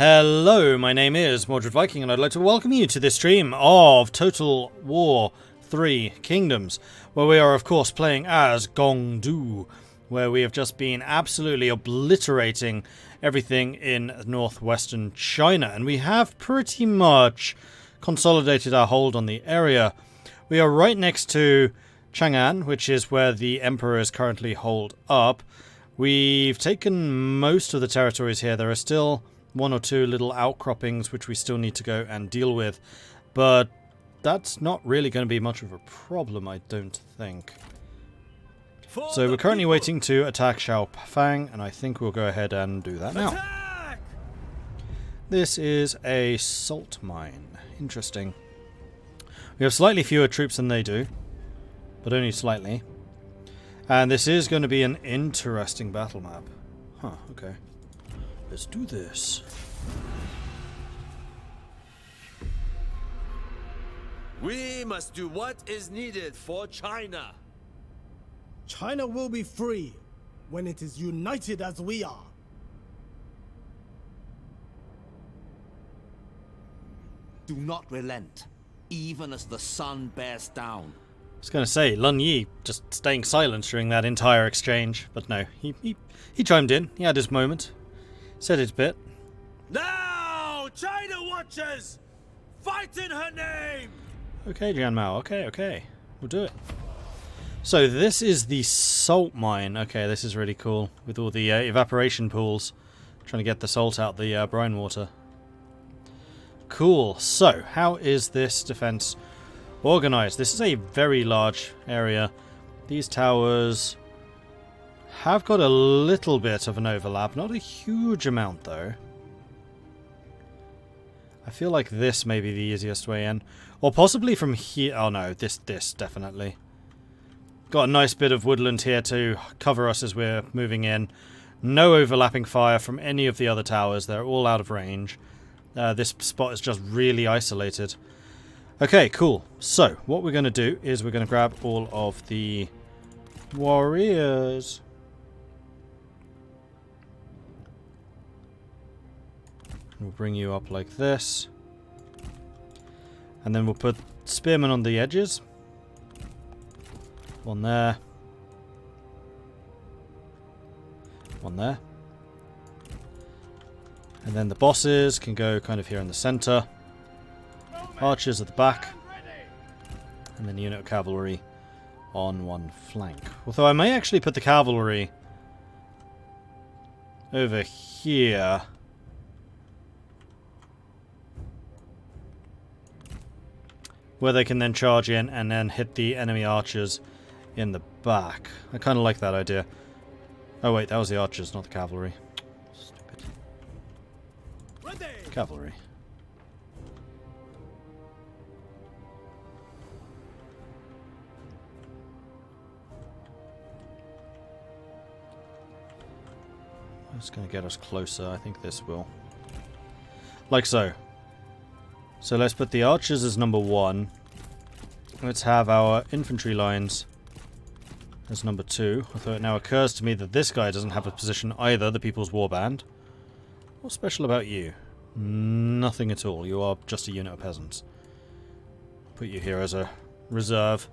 Hello, my name is Mordred Viking, and I'd like to welcome you to this stream of Total War 3 Kingdoms, where we are, of course, playing as Gong Zhuo, where we have just been absolutely obliterating everything in northwestern China, and we have pretty much consolidated our hold on the area. We are right next to Chang'an, which is where the Emperor is currently holed up. We've taken most of the territories here. There are still one or two little outcroppings which we still need to go and deal with, but that's not really going to be much of a problem, I don't think. So we're currently waiting to attack Xiaofang, and I think we'll go ahead and do that now. This is a salt mine. Interesting. We have slightly fewer troops than they do, but only slightly. And this is going to be an interesting battle map. Huh, okay. Let's do this. We must do what is needed for China. China will be free when it is united as we are. Do not relent, even as the sun bears down. I was going to say, Lun Yi just staying silent during that entire exchange, but no, he chimed in. He had his moment. Said his bit. Now, China watchers, fight in her name. Okay, Jian Mao. Okay. We'll do it. So this is the salt mine. Okay, this is really cool. With all the evaporation pools. Trying to get the salt out the brine water. Cool. So, how is this defense organized? This is a very large area. These towers have got a little bit of an overlap. Not a huge amount, though. I feel like this may be the easiest way in. Or possibly from here. Oh no, this definitely. Got a nice bit of woodland here to cover us as we're moving in. No overlapping fire from any of the other towers. They're all out of range. This spot is just really isolated. Okay, cool. So, what we're going to do is we're going to grab all of the warriors. We'll bring you up like this. And then we'll put spearmen on the edges. One there. One there. And then the bosses can go kind of here in the center. Archers at the back. And then unit of cavalry on one flank. Although I may actually put the cavalry over here. Where they can then charge in and then hit the enemy archers in the back. I kind of like that idea. Oh wait, that was the archers, not the cavalry. Stupid. Cavalry. It's going to get us closer. I think this will. Like so. So let's put the archers as number 1. Let's have our infantry lines as number 2. Although it now occurs to me that this guy doesn't have a position either, the People's Warband. What's special about you? Nothing at all. You are just a unit of peasants. Put you here as a reserve.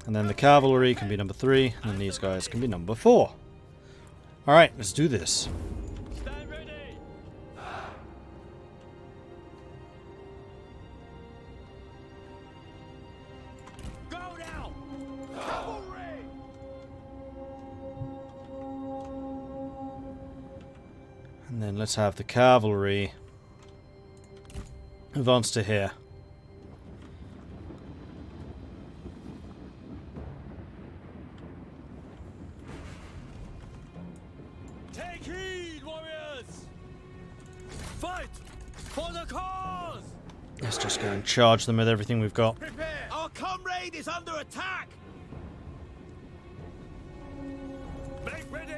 And then the cavalry can be number 3, and then these guys can be number 4. Alright, let's do this. And then let's have the cavalry advance to here. Take heed, warriors! Fight for the cause! Let's just go and charge them with everything we've got. Prepare! Our comrade is under attack! Make ready!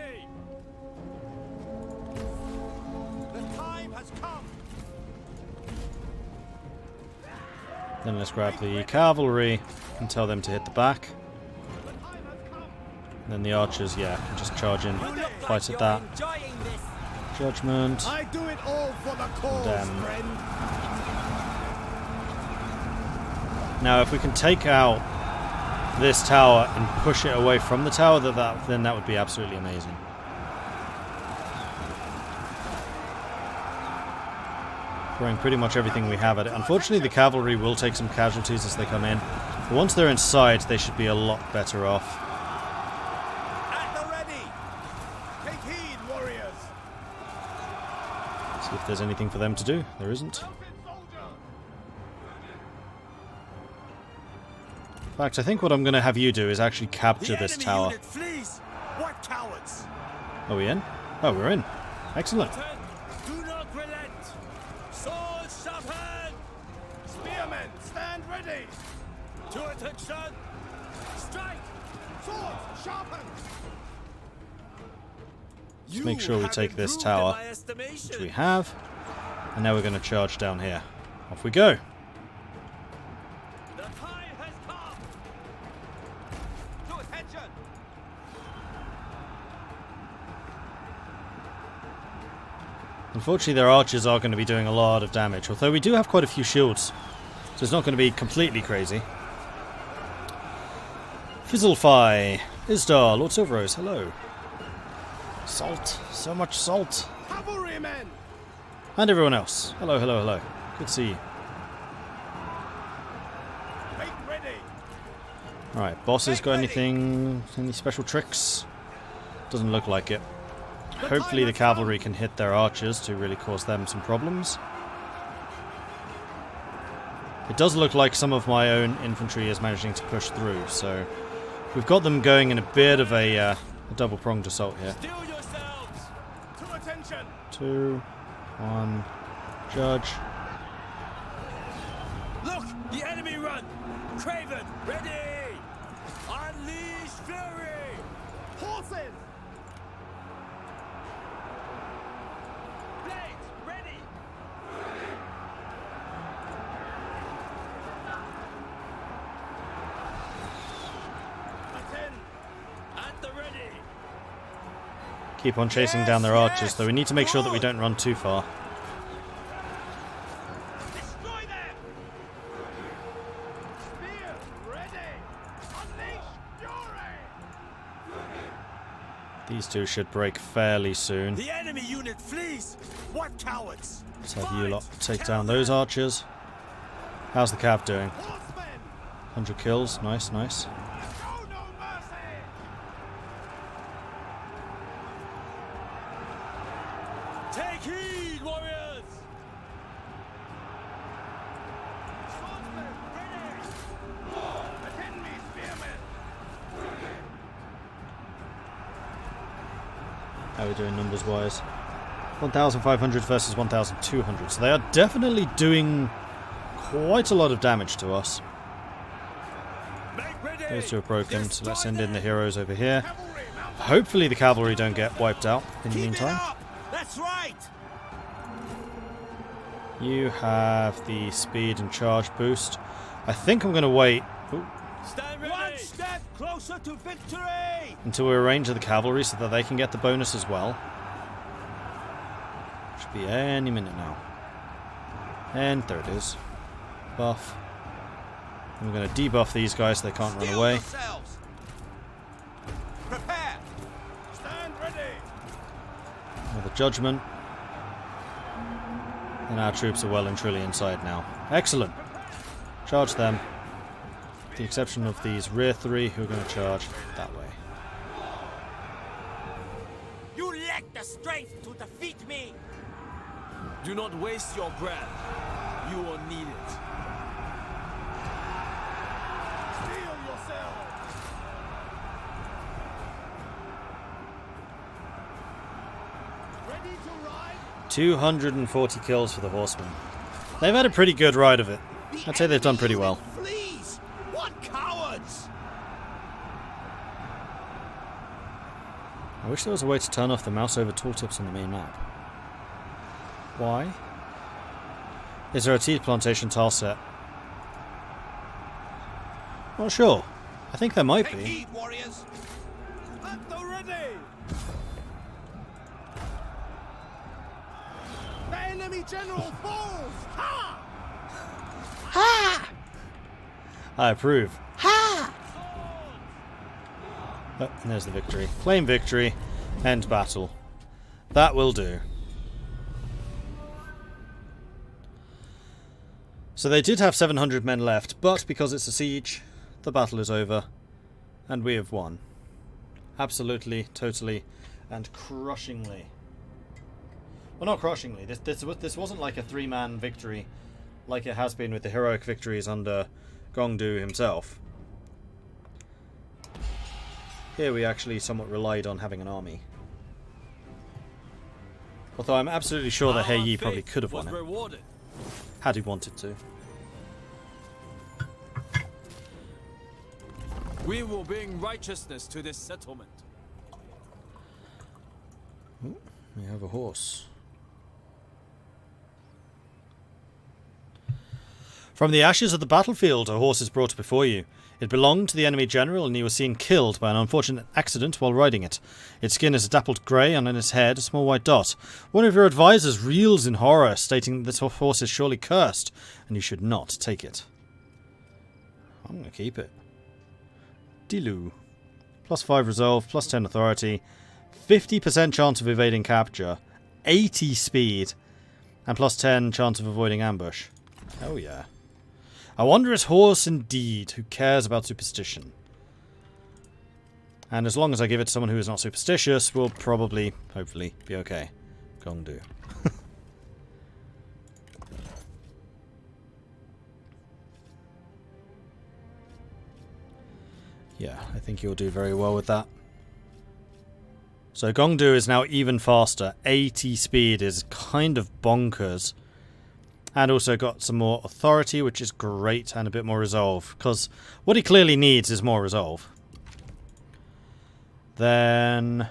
Then let's grab the cavalry and tell them to hit the back. And then the archers, yeah, can just charge in, fight at that. Judgment. I do it all for the cause, Damn. friend. Now, if we can take out this tower and push it away from the tower, then that would be absolutely amazing. Throwing pretty much everything we have at it. Unfortunately, the cavalry will take some casualties as they come in. But once they're inside, they should be a lot better off. At the ready. Take heed, warriors. See if there's anything for them to do. There isn't. In fact, I think what I'm going to have you do is actually capture this tower. What cowards? Are we in? Oh, we're in. Excellent. Do not relent. Swords sharpened. Spearmen, stand ready. To attention. Strike. Swords sharpened. Let's make sure we take this tower, which we have. And now we're going to charge down here. Off we go. The time has come. To attention. Unfortunately, their archers are going to be doing a lot of damage, although we do have quite a few shields, so it's not going to be completely crazy. Fizzlefy, Isdar, Lord Silverrose, hello. Salt, so much salt. Cavalrymen. And everyone else. Hello, hello, hello. Good to see you. Make ready. Alright, bosses got anything, any special tricks? Doesn't look like it. Hopefully the cavalry can hit their archers to really cause them some problems. It does look like some of my own infantry is managing to push through, so we've got them going in a bit of a double-pronged assault here. Steel yourselves. To attention. 2, 1, judge. Look, the enemy run. Craven, ready. Unleash fury. Horses. Blades, ready. Attend. At the ready. Keep on chasing down their archers, though we need to make sure that we don't run too far. Destroy them. Spear, ready. Unleash fury. These two should break fairly soon. The enemy unit flees. What cowards? Let's have you lot take down those archers. How's the cav doing? Horsemen. 100 kills, nice, nice. Show no mercy. Take heed, warriors. Swordsmen, ready. Attend me, spearmen. How are we doing numbers wise? 1,500 versus 1,200. So they are definitely doing quite a lot of damage to us. Make ready. Those two are broken, so let's send in the Destroy heroes over here. them. Cavalry, mount. Hopefully the cavalry don't get wiped out in the Keep it meantime. up. That's right. You have the speed and charge boost. I think I'm going to wait Stand ready. One step closer to victory. until we arrange the cavalry so that they can get the bonus as well. Should be any minute now. And there it is. Buff. And we're going to debuff these guys so they can't run Steel away. yourselves. Prepare. Stand ready. Another judgment. And our troops are well and truly inside now. Excellent. Charge them. With the exception of these rear three who are going to charge that way. You lack the strength to defeat me. Do not waste your breath. You will need it. Steel yourselves. Ready to ride? 240 kills for the horsemen. They've had a pretty good ride of it. I'd say they've done pretty well. Flees. What cowards! I wish there was a way to turn off the mouse over tooltips on the main map. Why? Is there a tea plantation tile set? Not sure. I think there might Take be. heed, warriors. At the ready. enemy general falls! Ha! I approve. Ha! Oh, and there's the victory. Claim victory. End battle. That will do. So they did have 700 men left, but because it's a siege, the battle is over. And we have won. Absolutely, totally, and crushingly. Well, not crushingly. This wasn't like a three-man victory like it has been with the heroic victories under Gong Zhuo himself. Here we actually somewhat relied on having an army. Although I'm absolutely sure that He Yi probably could have won it. Rewarded. Had he wanted to. We will bring righteousness to this settlement. Ooh, we have a horse. From the ashes of the battlefield, a horse is brought before you. It belonged to the enemy general, and he was seen killed by an unfortunate accident while riding it. Its skin is a dappled grey, and on its head a small white dot. One of your advisors reels in horror, stating that this horse is surely cursed, and you should not take it. I'm going to keep it. Dilu. +5 resolve, +10 authority, 50% chance of evading capture, 80 speed, and +10 chance of avoiding ambush. Oh yeah. A wondrous horse indeed, who cares about superstition. And as long as I give it to someone who is not superstitious, we'll probably, hopefully, be okay. Gong Zhuo. Yeah, I think you'll do very well with that. So Gong Zhuo is now even faster. 80 speed is kind of bonkers. And also got some more authority, which is great, and a bit more resolve. Because what he clearly needs is more resolve. Then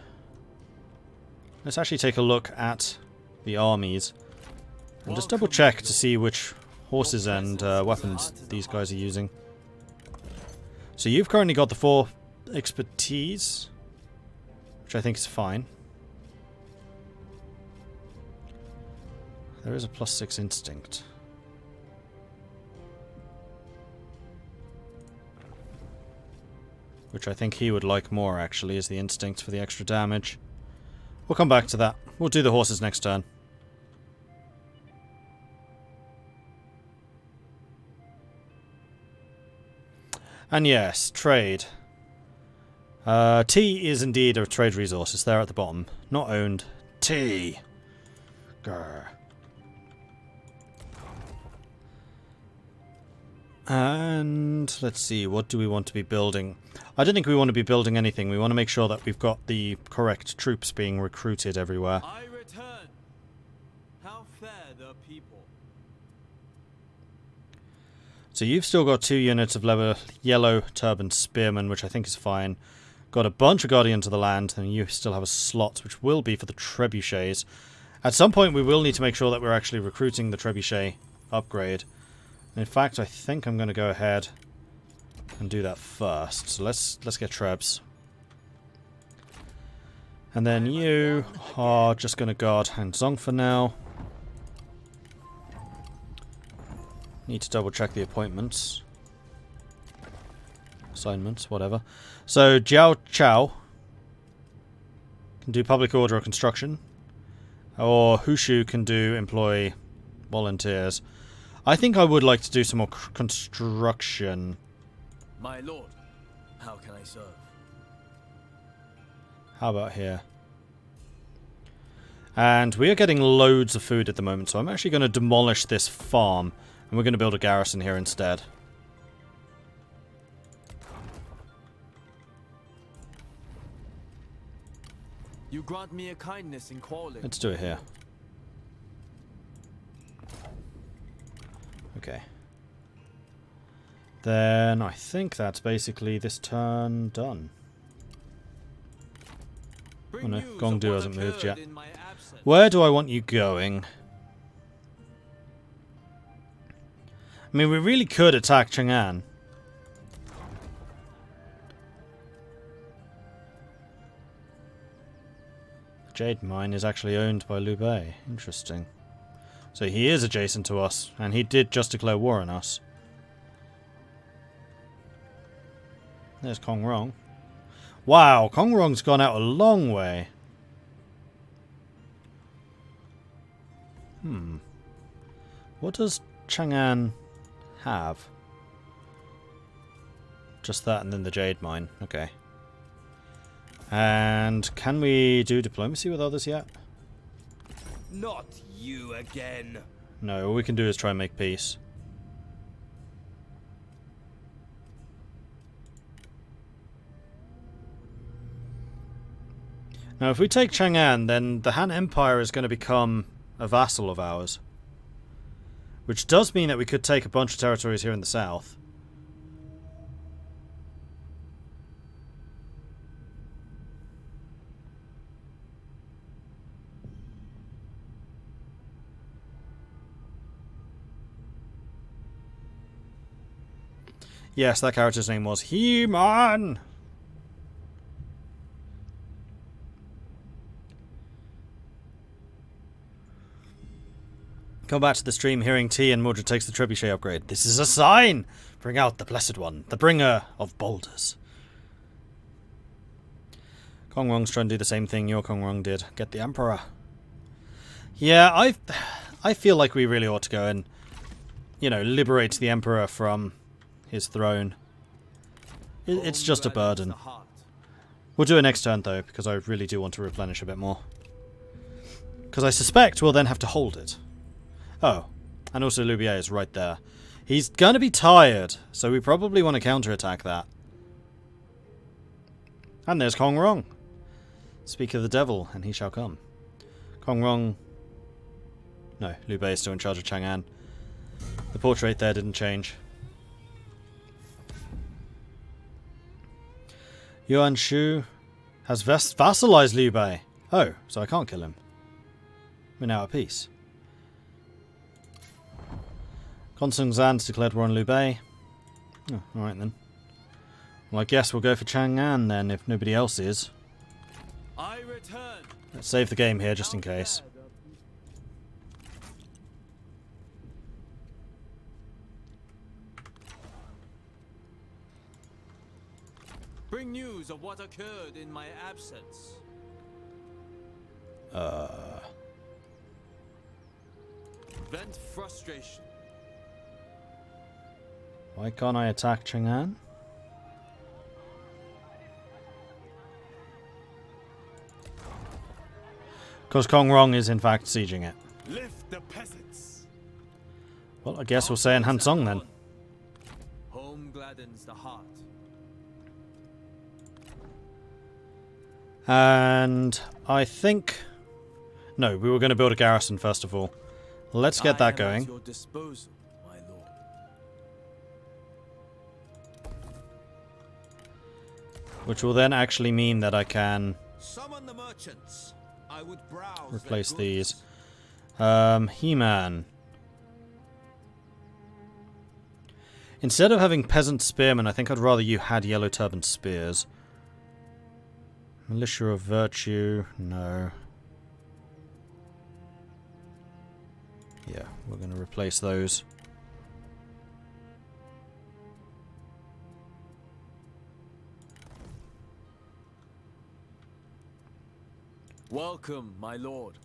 let's actually take a look at the armies. And just double check to see which horses and weapons these guys are using. So you've currently got the 4 expertise, which I think is fine. There is a +6 instinct. Which I think he would like more, actually, is the instinct for the extra damage. We'll come back to that. We'll do the horses next turn. And yes, trade. Tea is indeed a trade resource. It's there at the bottom. Not owned. Tea. Grr. And let's see, what do we want to be building? I don't think we want to be building anything. We want to make sure that we've got the correct troops being recruited everywhere. I return. How fair the people. So you've still got 2 units of level yellow Turban spearmen, which I think is fine. Got a bunch of Guardians of the Land, and you still have a slot, which will be for the trebuchets. At some point we will need to make sure that we're actually recruiting the trebuchet upgrade. In fact, I think I'm going to go ahead and do that first. So let's get Trebs. And then you are just going to guard Han Zong for now. Need to double check the appointments. Assignments, whatever. So Jiao Chao can do public order or construction. Or Hushu can do employ volunteers. I think I would like to do some more construction. My lord, how can I serve? How about here? And we are getting loads of food at the moment, so I'm actually going to demolish this farm, and we're going to build a garrison here instead. You grant me a kindness in calling. Let's do it here. Okay. Then I think that's basically this turn done. Oh no, Gong Zhuo hasn't moved yet. Where do I want you going? I mean, we really could attack Chang'an. Jade Mine is actually owned by Liu Bei. Interesting. So he is adjacent to us, and he did just declare war on us. There's Kong Rong. Wow, Kong Rong's gone out a long way. What does Chang'an have? Just that and then the Jade Mine. Okay. And can we do diplomacy with others yet? Not you again. No, all we can do is try and make peace. Now, if we take Chang'an, then the Han Empire is going to become a vassal of ours. Which does mean that we could take a bunch of territories here in the south. Yes, that character's name was He-Man! Come back to the stream hearing T and Mordred takes the trebuchet upgrade. This is a sign! Bring out the Blessed One, the bringer of boulders. Kong Rong's trying to do the same thing your Kong Rong did. Get the Emperor. Yeah, I feel like we really ought to go and, you know, liberate the Emperor from his throne. It's just a burden. We'll do it next turn, though, because I really do want to replenish a bit more. Because I suspect we'll then have to hold it. Oh, and also Lubier is right there. He's going to be tired, so we probably want to counterattack that. And there's Kong Rong. Speak of the devil, and he shall come. Kong Rong... No, Liu Bei is still in charge of Chang'an. The portrait there didn't change. Yuan Shu has vassalized Liu Bei. Oh, so I can't kill him. We're now at peace. Gonsung Zan's declared war on Liu Bei. Oh, alright then. Well, I guess we'll go for Chang'an then, if nobody else is. I return. Let's save the game here, just in case. Bring news of what occurred in my absence. Vent frustration. Why can't I attack Chang'an? Because Kong Rong is in fact sieging it. Lift the peasants. Well, I guess we'll say in Han Song then. Home gladdens the heart. And I think... No, we were going to build a garrison first of all. Let's get that going. At your disposal, my lord. Which will then actually mean that I can summon the merchants. I would browse replace these. He-Man. Instead of having peasant spearmen, I think I'd rather you had yellow turban spears. Militia of Virtue, no. Yeah, we're going to replace those. Welcome, my lord.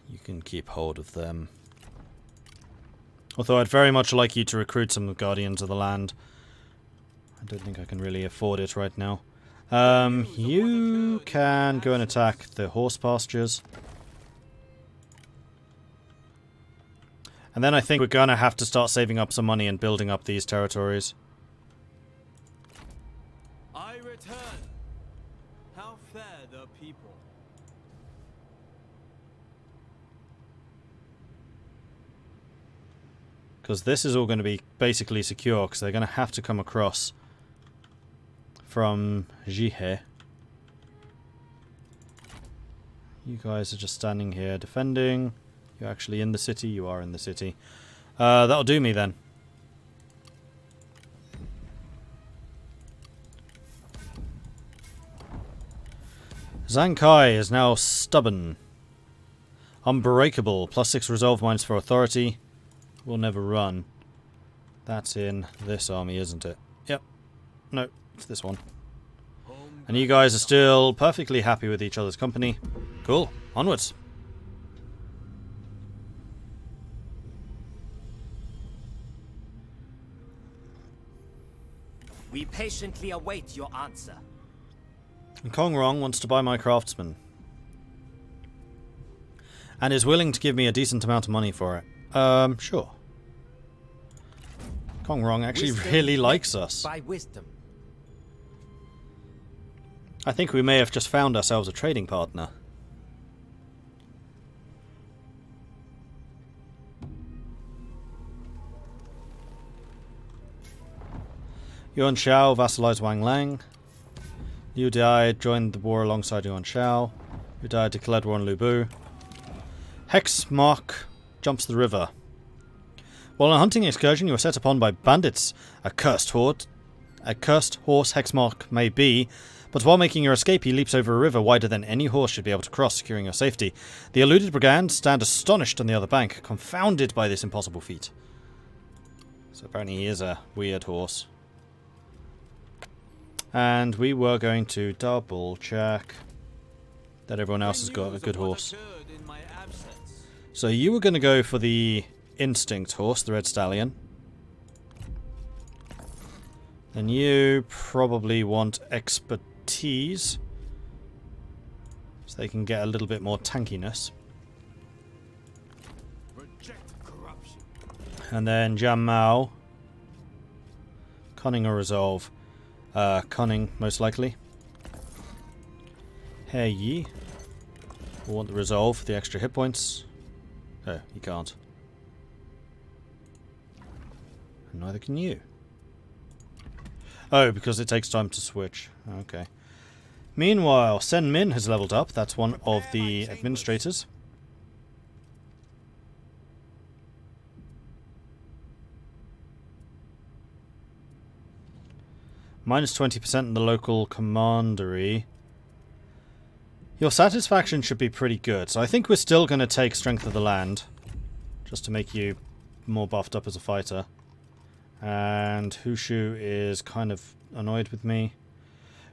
You can keep hold of them. Although I'd very much like you to recruit some Guardians of the Land. I don't think I can really afford it right now. You can go and attack the horse pastures. And then I think we're going to have to start saving up some money and building up these territories. I return. How fare the people? Because this is all going to be basically secure, because they're going to have to come across from Jihe. You guys are just standing here defending. You're actually in the city. You are in the city. That'll do me then. Zhang Kai is now stubborn. Unbreakable. +6 resolve, -4 authority. Will never run. That's in this army, isn't it? Yep. No, it's this one. And you guys are still perfectly happy with each other's company. Cool. Onwards. We patiently await your answer. And Kong Rong wants to buy my craftsman. And is willing to give me a decent amount of money for it. Sure. Kong Rong actually really likes us. By wisdom. I think we may have just found ourselves a trading partner. Yuan Shao vassalized Wang Lang. Liu Dai joined the war alongside Yuan Shao. Liu Dai declared war on Lu Bu. Hex Mark jumps the river. While on a hunting excursion, you were set upon by bandits. A cursed horse Hexmark may be, but while making your escape, he leaps over a river wider than any horse should be able to cross, securing your safety. The eluded brigand stand astonished on the other bank, confounded by this impossible feat. So apparently he is a weird horse. And we were going to double check that everyone else has got a good horse. So you were going to go for the instinct horse, the red stallion. And you probably want expertise, so they can get a little bit more tankiness. And then Jam Mao, cunning or resolve. Cunning, most likely. He Yi will want the resolve for the extra hit points. Oh, you can't. And neither can you. Oh, because it takes time to switch. Okay. Meanwhile, Sen Min has leveled up. That's one of the administrators. Minus 20% in the local commandery. Your satisfaction should be pretty good. So I think we're still going to take Strength of the Land. Just to make you more buffed up as a fighter. And Hushu is kind of annoyed with me.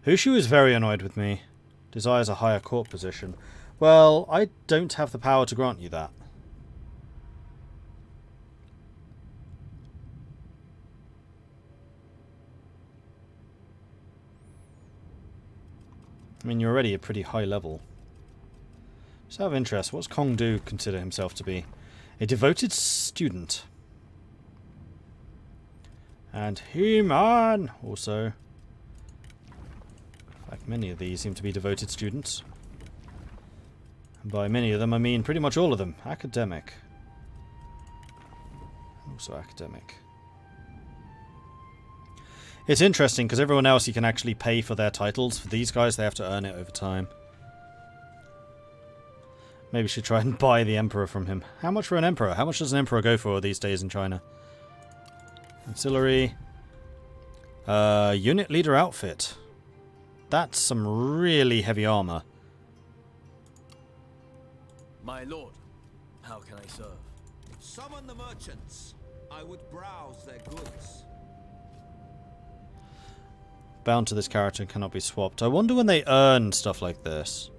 Hushu is very annoyed with me. Desires a higher court position. Well, I don't have the power to grant you that. I mean, you're already a pretty high level. Just out of interest, what's Kong Do consider himself to be? A devoted student. And He-Man also. In fact, many of these seem to be devoted students. And by many of them, I mean pretty much all of them. Academic. Also academic. It's interesting because everyone else you can actually pay for their titles. For these guys, they have to earn it over time. Maybe we should try and buy the Emperor from him. How much for an Emperor? How much does an Emperor go for these days in China? Ancillary. Unit leader outfit. That's some really heavy armor. My lord, how can I serve? Summon the merchants. I would browse their goods. Bound to this character and cannot be swapped. I wonder when they earn stuff like this.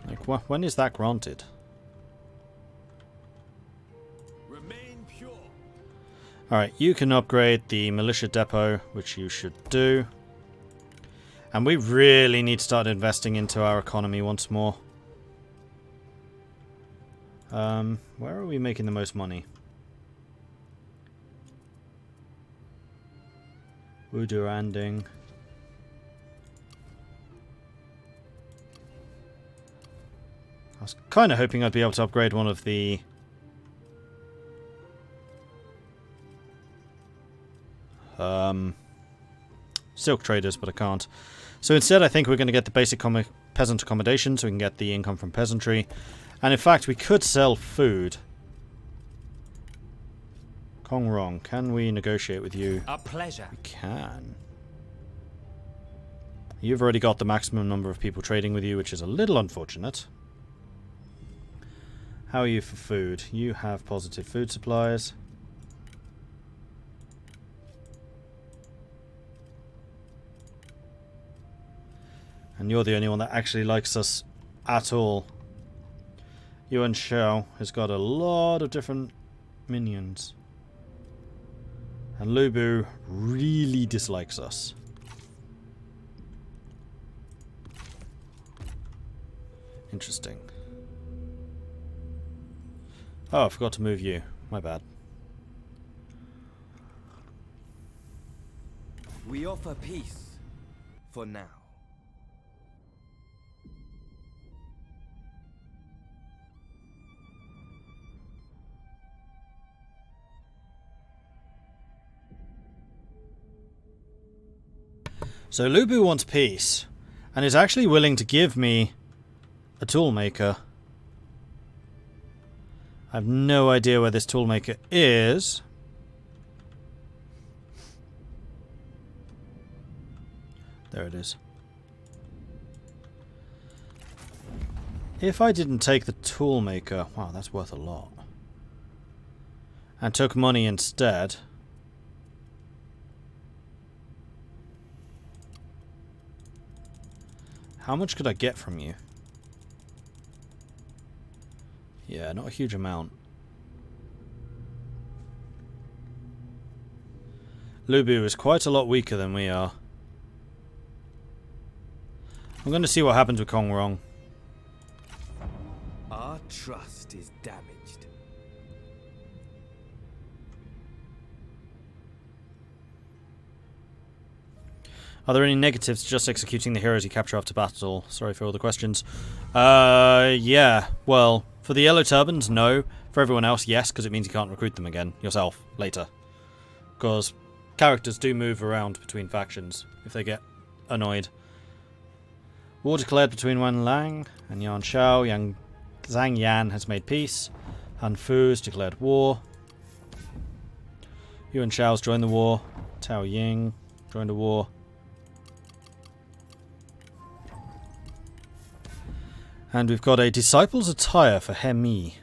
Like, when is that granted? Remain pure. Alright, you can upgrade the militia depot, which you should do. And we really need to start investing into our economy once more. Where are we making the most money? Wuduranding. I was kind of hoping I'd be able to upgrade one of the silk traders, but I can't. So instead I think we're going to get the basic peasant accommodation so we can get the income from peasantry. And in fact we could sell food. Kong Rong, can we negotiate with you? A pleasure. We can. You've already got the maximum number of people trading with you, which is a little unfortunate. How are you for food? You have positive food supplies. And you're the only one that actually likes us at all. Yuan Shao has got a lot of different minions. And Lubu really dislikes us. Interesting. Oh, I forgot to move you. My bad. We offer peace. For now. So Lubu wants peace, and is actually willing to give me a toolmaker. I have no idea where this toolmaker is. There it is. If I didn't take the toolmaker, wow, that's worth a lot, and took money instead. How much could I get from you? Yeah, not a huge amount. Lubu is quite a lot weaker than we are. I'm going to see what happens with Kong Rong. Our trust is damaged. Are there any negatives to just executing the heroes you capture after battle? Sorry for all the questions. Yeah. Well, for the yellow turbans, no. For everyone else, yes, because it means you can't recruit them again yourself later. Because characters do move around between factions if they get annoyed. War declared between Wan Lang and Yan Shao. Zhang Yan has made peace. Han Fu has declared war. Yuan Shao's joined the war. Tao Ying joined the war. And we've got a disciple's attire for Hemi.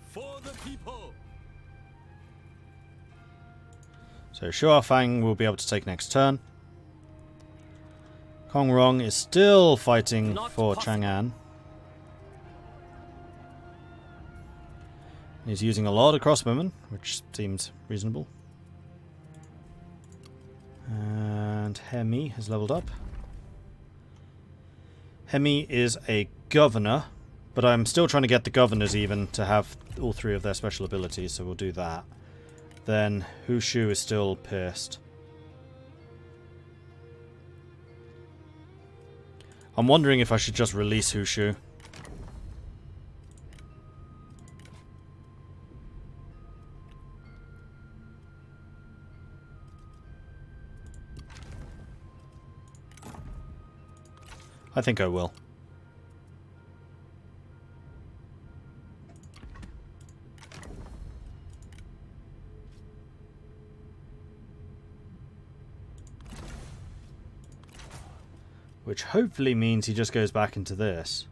For the people. So Shuo Fang will be able to take next turn. Kong Rong is still fighting Not for possible. Chang'an. He's using a lot of crossbowmen, which seems reasonable. And Hemi has leveled up. Hemi is a governor, but I'm still trying to get the governors even to have all three of their special abilities, so we'll do that. Then Hu Shu is still pierced. I'm wondering if I should just release Hu Shu. I think I will. Which hopefully means he just goes back into this.